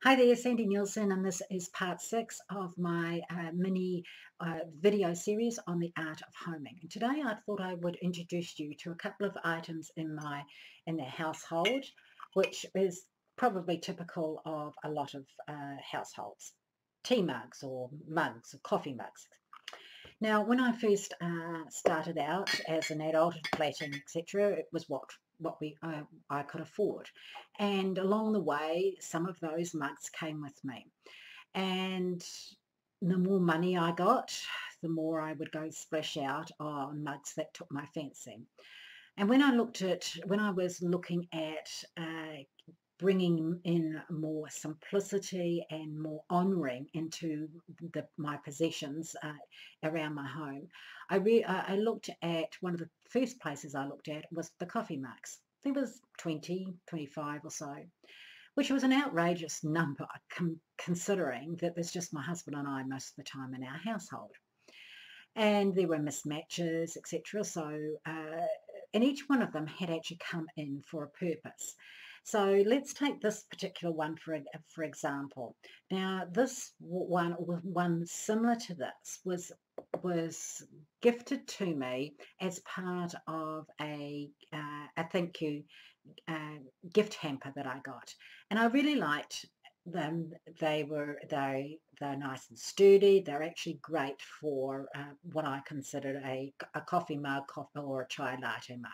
Hi there, Sandy Nielsen, and this is part 6 of my mini video series on the art of homing. And today I thought I would introduce you to a couple of items in the household, which is probably typical of a lot of households. Tea mugs or coffee mugs. Now, when I first started out as an adult, flatting, etc., it was what I could afford, and along the way, some of those mugs came with me, and the more money I got, the more I would go splash out on mugs that took my fancy. And when I was looking at bringing in more simplicity and more honouring into my possessions around my home, I looked at one of the first places I looked at was the coffee mugs. There was 20, 25 or so, which was an outrageous number considering that there's just my husband and I most of the time in our household. And there were mismatches, etc. And each one of them had actually come in for a purpose. So let's take this particular one for example. Now, this one similar to this was gifted to me as part of a thank you gift hamper that I got, and I really liked them. They're nice and sturdy. They're actually great for what I consider a coffee mug, or a chai latte mug.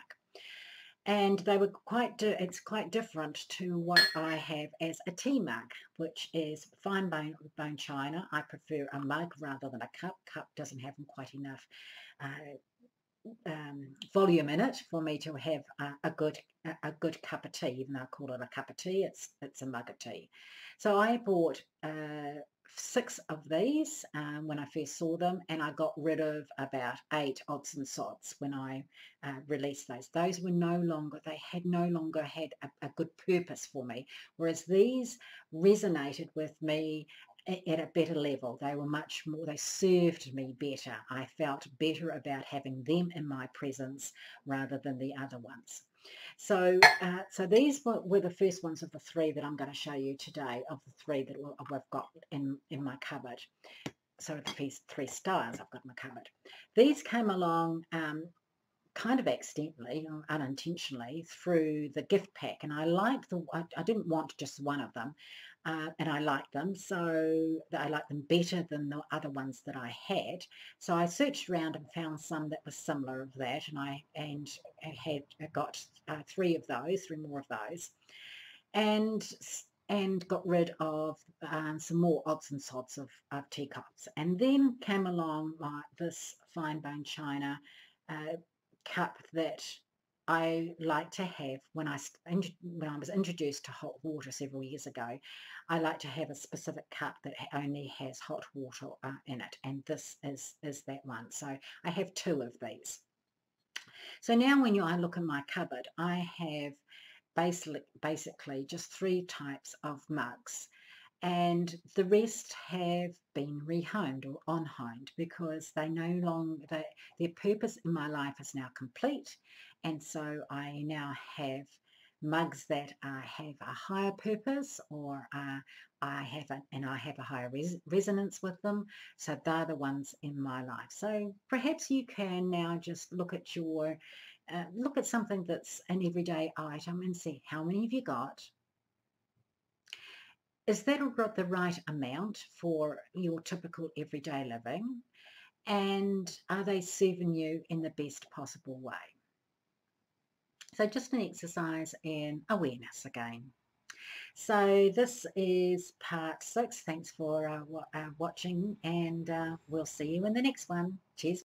And they were it's quite different to what I have as a tea mug, which is fine bone china. I prefer a mug rather than a cup. Cup doesn't have quite enough volume in it for me to have a good cup of tea. Even though I call it a cup of tea, it's a mug of tea. So I bought 6 of these when I first saw them, and I got rid of about 8 odds and sods when I released those. Those were no longer had a good purpose for me, whereas these resonated with me at a better level. They were much more, they served me better. I felt better about having them in my presence rather than the other ones. So these were the first ones of the 3 that I'm going to show you today, of the 3 that I've got in my cupboard. So the first 3 styles I've got in my cupboard. These came along kind of accidentally or unintentionally through the gift pack, and I didn't want just one of them, and I liked them, so I liked them better than the other ones that I had. So I searched around and found some that was similar of that, and I had got 3 more of those, and got rid of some more odds and sods of teacups. And then came along like this fine bone china cup that I like to have when I was introduced to hot water several years ago. I like to have a specific cup that only has hot water in it, and this is that one. So I have 2 of these. So now when I look in my cupboard, I have basically just 3 types of mugs, and the rest have been rehomed or on-homed because their purpose in my life is now complete, and so I now have mugs that have a higher purpose, or I have a higher resonance with them. So they're the ones in my life. So perhaps you can now just look at something that's an everyday item and see how many have you got. Is that the right amount for your typical everyday living? And are they serving you in the best possible way? So just an exercise in awareness again. So this is part 6. Thanks for watching, and we'll see you in the next one. Cheers.